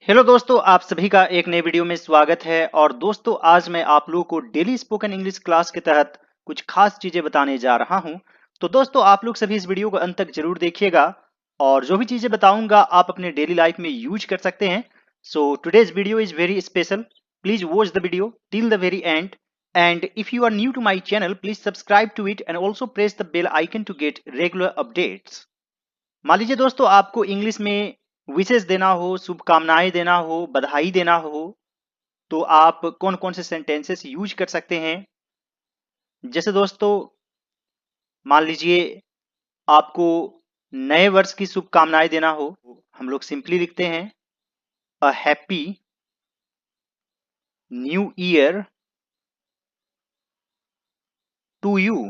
Hello दोस्तों, आप सभी का एक नए वीडियो में स्वागत है। और दोस्तों, आज मैं आप लोगों को डेली स्पोकन इंग्लिश क्लास के तहत कुछ खास चीजें बताने जा रहा हूं। तो दोस्तों, आप लोग सभी इस वीडियो को अंत तक जरूर देखिएगा और जो भी चीजें बताऊंगा आप अपने डेली लाइफ में यूज कर सकते हैं। So today's video is very special. Please watch the video till the very end. And if you are new to my channel, please subscribe to it and also press the bell icon to get regular updates. मान लीजिए दोस्तों, आपको English में विशेष देना हो, शुभकामनाएं देना हो, बधाई देना हो, तो आप कौन कौन से सेंटेंसेस यूज कर सकते हैं। जैसे दोस्तों, मान लीजिए आपको नए वर्ष की शुभकामनाएं देना हो, हम लोग सिंपली लिखते हैं a happy new year to you.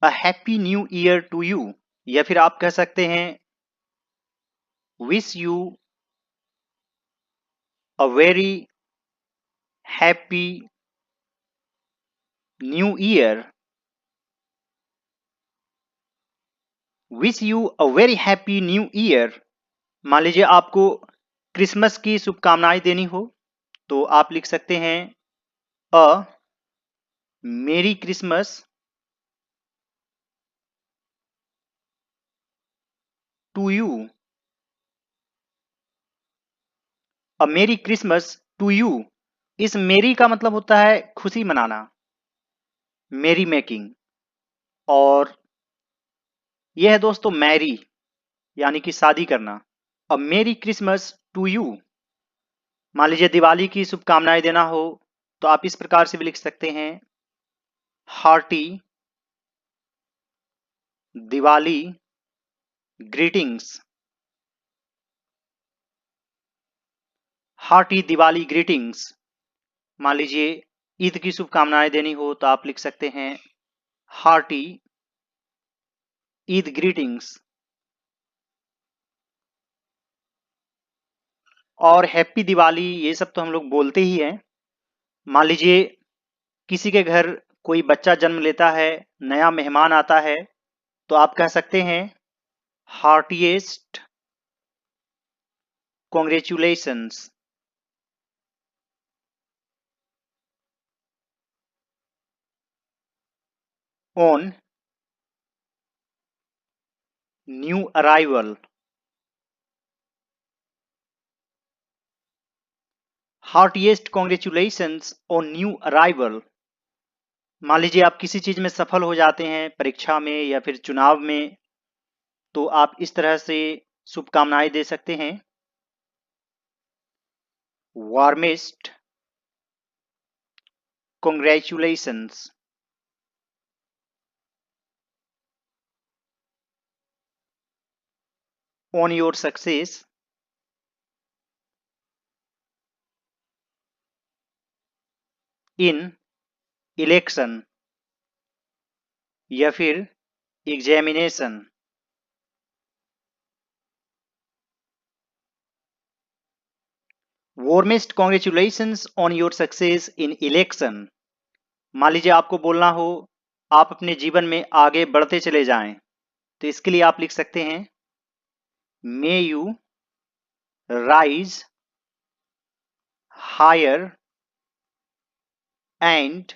A happy new year to you. या फिर आप कह सकते हैं wish you a very happy new year. Wish you a very happy new year. मान लीजिए आपको क्रिसमस की शुभकामनाएं देनी हो, तो आप लिख सकते हैं अ मेरी क्रिसमस टू यू। अ मेरी क्रिसमस टू यू। इस मेरी का मतलब होता है खुशी मनाना, मेरी मेकिंग। और यह है दोस्तों मैरी, यानी कि शादी करना। अ मेरी क्रिसमस टू यू। मान लीजिए दिवाली की शुभकामनाएं देना हो, तो आप इस प्रकार से भी लिख सकते हैं hearty Diwali greetings. Hearty Diwali greetings. मान लीजिए ईद की शुभकामनाएं देनी हो, तो आप लिख सकते हैं हार्टी ईद ग्रीटिंग्स। और हैप्पी दिवाली ये सब तो हम लोग बोलते ही हैं। मान लीजिए किसी के घर कोई बच्चा जन्म लेता है, नया मेहमान आता है, तो आप कह सकते हैं heartiest congratulations on new arrival. Heartiest congratulations on new arrival. मान लीजिए आप किसी चीज में सफल हो जाते हैं, परीक्षा में या फिर चुनाव में, तो आप इस तरह से शुभकामनाएं दे सकते हैं warmest congratulations on your success in election या फिर examination. Warmest congratulations on your success in election. मान लीजिए आपको बोलना हो आप अपने जीवन में आगे बढ़ते चले जाएं, तो इसके लिए आप लिख सकते हैं may you rise higher and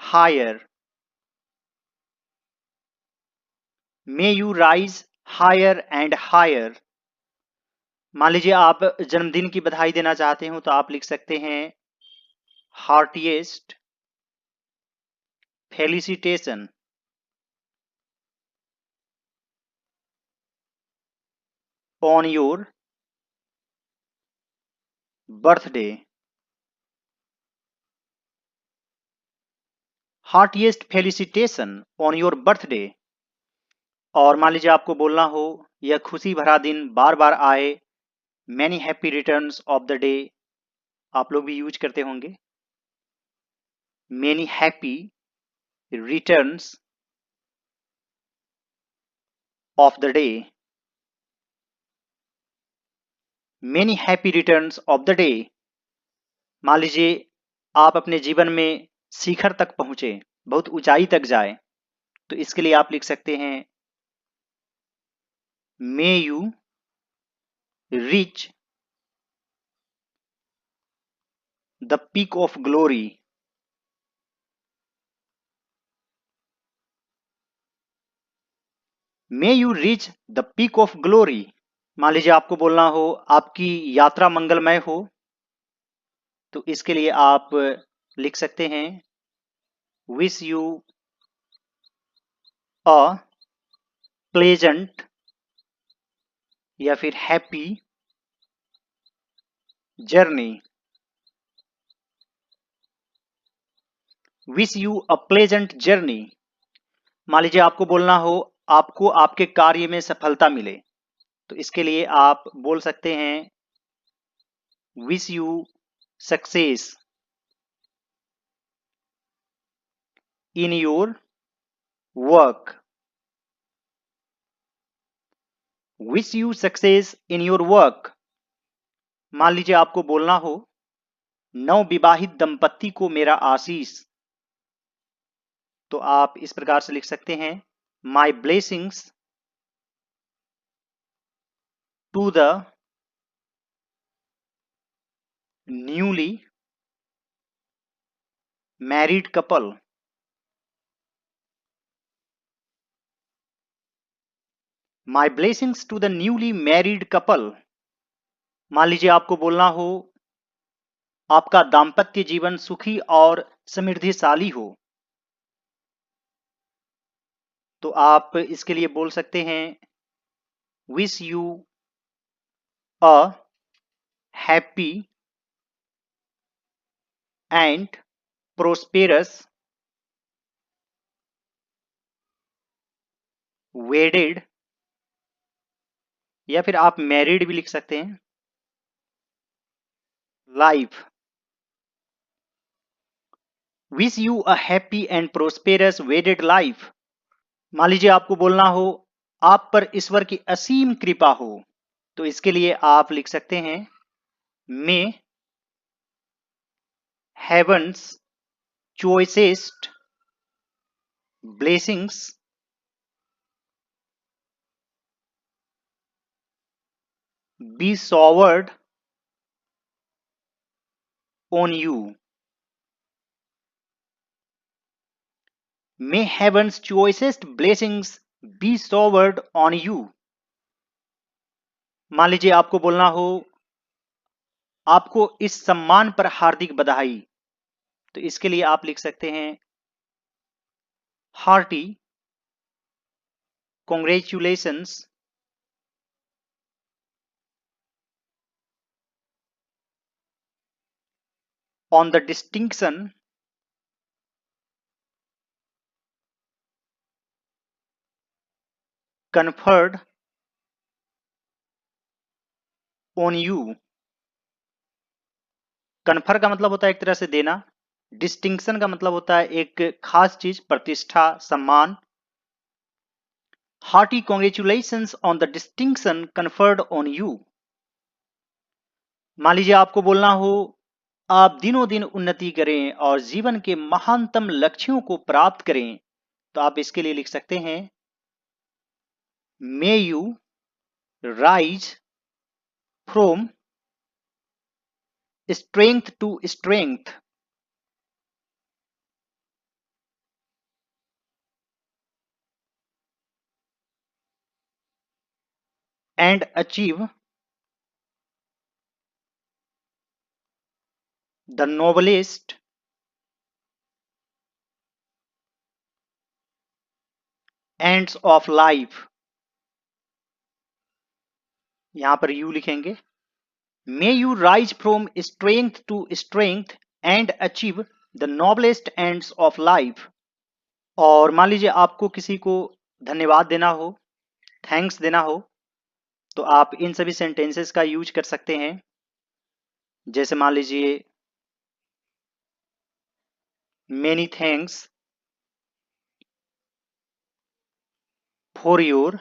higher. May you rise higher and higher. मान लीजिए आप जन्मदिन की बधाई देना चाहते हो, तो आप लिख सकते हैं heartiest felicitation on your birthday. Heartiest felicitation on your birthday. और मान लीजिए आपको बोलना हो यह खुशी भरा दिन बार बार आए, many happy returns of the day. आप लोग भी यूज करते होंगे many happy returns of the day. Many happy returns of the day. मान लीजिए आप अपने जीवन में शिखर तक पहुंचे, बहुत ऊंचाई तक जाए, तो इसके लिए आप लिख सकते हैं may you reach the peak of glory. May you reach the peak of glory. मान लीजिए आपको बोलना हो आपकी यात्रा मंगलमय हो, तो इसके लिए आप लिख सकते हैं विश यू अ प्लेजेंट या फिर happy journey. Wish you a pleasant journey. मान लीजिए आपको बोलना हो आपको आपके कार्य में सफलता मिले, तो इसके लिए आप बोल सकते हैं wish you success in your work. Wish you success in your work. मान लीजिए आपको बोलना हो नवविवाहित दंपत्ति को मेरा आशीष, तो आप इस प्रकार से लिख सकते हैं my blessings to the newly married couple. My blessings to the newly married couple. मान लीजिए आपको बोलना हो आपका दाम्पत्य जीवन सुखी और समृद्धिशाली हो, तो आप इसके लिए बोल सकते हैं wish you a happy and prosperous वेडेड, या फिर आप मैरिड भी लिख सकते हैं, life. Wish you a happy and prosperous वेडेड life. मान लीजिए आपको बोलना हो आप पर ईश्वर की असीम कृपा हो, तो इसके लिए आप लिख सकते हैं may heaven's choicest blessings be showered on you. May heaven's choicest blessings be showered on you. मान लीजिए आपको बोलना हो आपको इस सम्मान पर हार्दिक बधाई, तो इसके लिए आप लिख सकते हैं hearty congratulations on the distinction conferred on you. Confer का मतलब होता है एक तरह से देना, डिस्टिंक्शन का मतलब होता है एक खास चीज, प्रतिष्ठा, सम्मान। Hearty congratulations on the distinction conferred on you. मान लीजिए आपको बोलना हो आप दिनों दिन उन्नति करें और जीवन के महानतम लक्ष्यों को प्राप्त करें, तो आप इसके लिए लिख सकते हैं may you rise from strength to strength. And achieve the noblest ends of life. यहां पर यू लिखेंगे may you rise from strength to strength and achieve the noblest ends of life. और मान लीजिए आपको किसी को धन्यवाद देना हो, थैंक्स देना हो, तो आप इन सभी सेंटेंसेस का यूज कर सकते हैं। जैसे मान लीजिए many thanks for your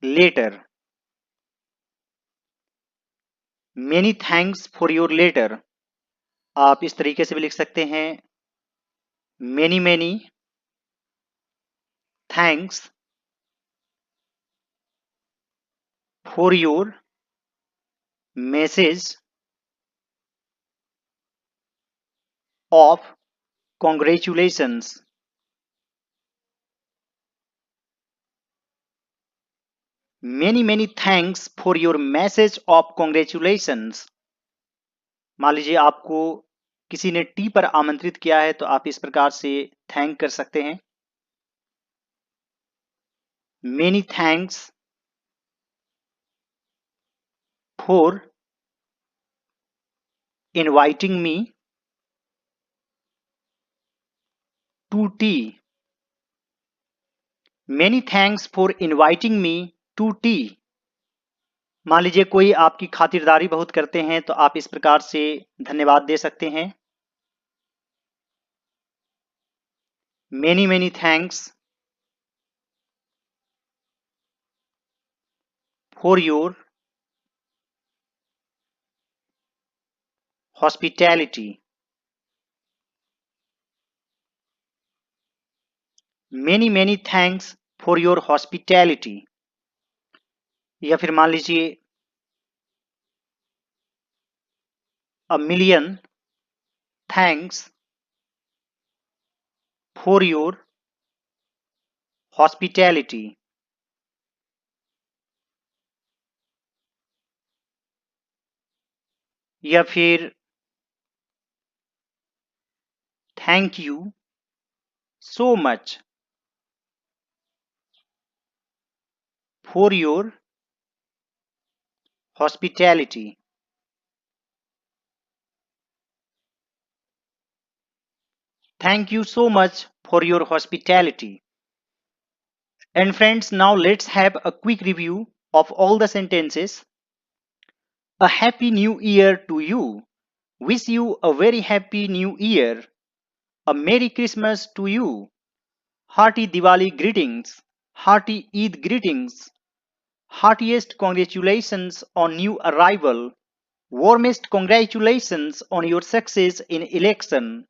letter. Many thanks for your letter. आप इस तरीके से भी लिख सकते हैं many many thanks for your message of congratulations. Many thanks for your message of congratulations. मान लीजिए आपको किसी ने टी पर आमंत्रित किया है तो आप इस प्रकार से थैंक कर सकते हैं। Many thanks for inviting me to tea. Many thanks for inviting me to tea. मान लीजिए कोई आपकी खातिरदारी बहुत करते हैं तो आप इस प्रकार से धन्यवाद दे सकते हैं। Many thanks for your hospitality. Many thanks for your hospitality. या फिर मान लीजिए a million thanks for your hospitality. या फिर thank you so much for your hospitality. Thank you so much for your hospitality. And friends, now let's have a quick review of all the sentences. A happy new year to you. Wish you a very happy new year. A Merry Christmas to you. Hearty Diwali greetings. Hearty Eid greetings. Heartiest congratulations on new arrival. Warmest congratulations on your success in election.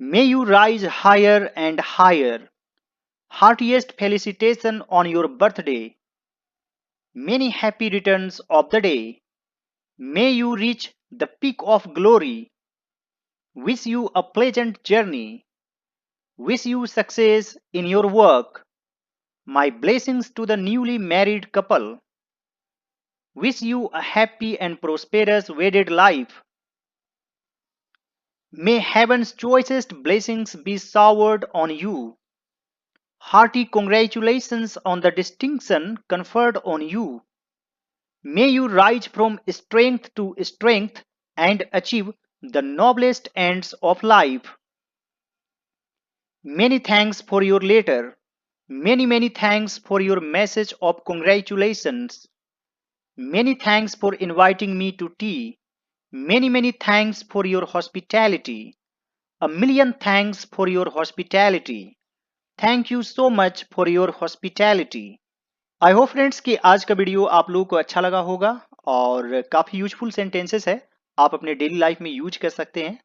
May you rise higher and higher. Heartiest felicitation on your birthday. Many happy returns of the day. May you reach the peak of glory. Wish you a pleasant journey. Wish you success in your work. My blessings to the newly married couple. Wish you a happy and prosperous wedded life. May heaven's choicest blessings be showered on you. Hearty congratulations on the distinction conferred on you. May you rise from strength to strength and achieve the noblest ends of life. Many thanks for your letter. Many thanks for your message of congratulations. Many thanks for inviting me to tea. Many thanks for your hospitality. A million thanks for your hospitality. Thank you so much for your hospitality. I hope friends कि आज का video आप लोगों को अच्छा लगा होगा और काफ़ी यूजफुल सेंटेंसेस है, आप अपने डेली लाइफ में यूज कर सकते हैं।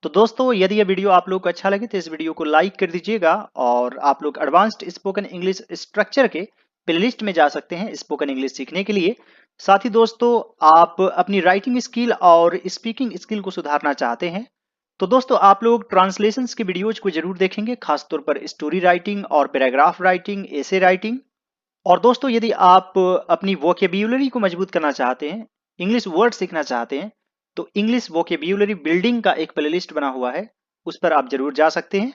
तो दोस्तों, यदि यह वीडियो आप लोगों को अच्छा लगे तो इस वीडियो को लाइक कर दीजिएगा और आप लोग एडवांस्ड स्पोकन इंग्लिश स्ट्रक्चर के प्लेलिस्ट में जा सकते हैं स्पोकन इंग्लिश सीखने के लिए। साथ ही दोस्तों, आप अपनी राइटिंग स्किल और स्पीकिंग स्किल को सुधारना चाहते हैं तो दोस्तों आप लोग ट्रांसलेशंस के वीडियोज को जरूर देखेंगे, खासतौर पर स्टोरी राइटिंग और पैराग्राफ राइटिंग, एसे राइटिंग। और दोस्तों, यदि आप अपनी वोकेब्यूलरी को मजबूत करना चाहते हैं, इंग्लिश वर्ड सीखना चाहते हैं, तो इंग्लिश वोकेब्यूलरी बिल्डिंग का एक प्लेलिस्ट बना हुआ है, उस पर आप जरूर जा सकते हैं।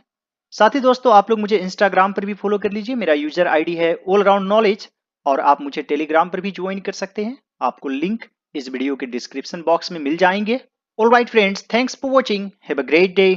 साथ ही दोस्तों, आप लोग मुझे इंस्टाग्राम पर भी फॉलो कर लीजिए, मेरा यूजर आईडी है ऑल राउंड नॉलेज, और आप मुझे टेलीग्राम पर भी ज्वाइन कर सकते हैं। आपको लिंक इस वीडियो के डिस्क्रिप्शन बॉक्स में मिल जाएंगे। Alright friends, thanks for watching, have a great day.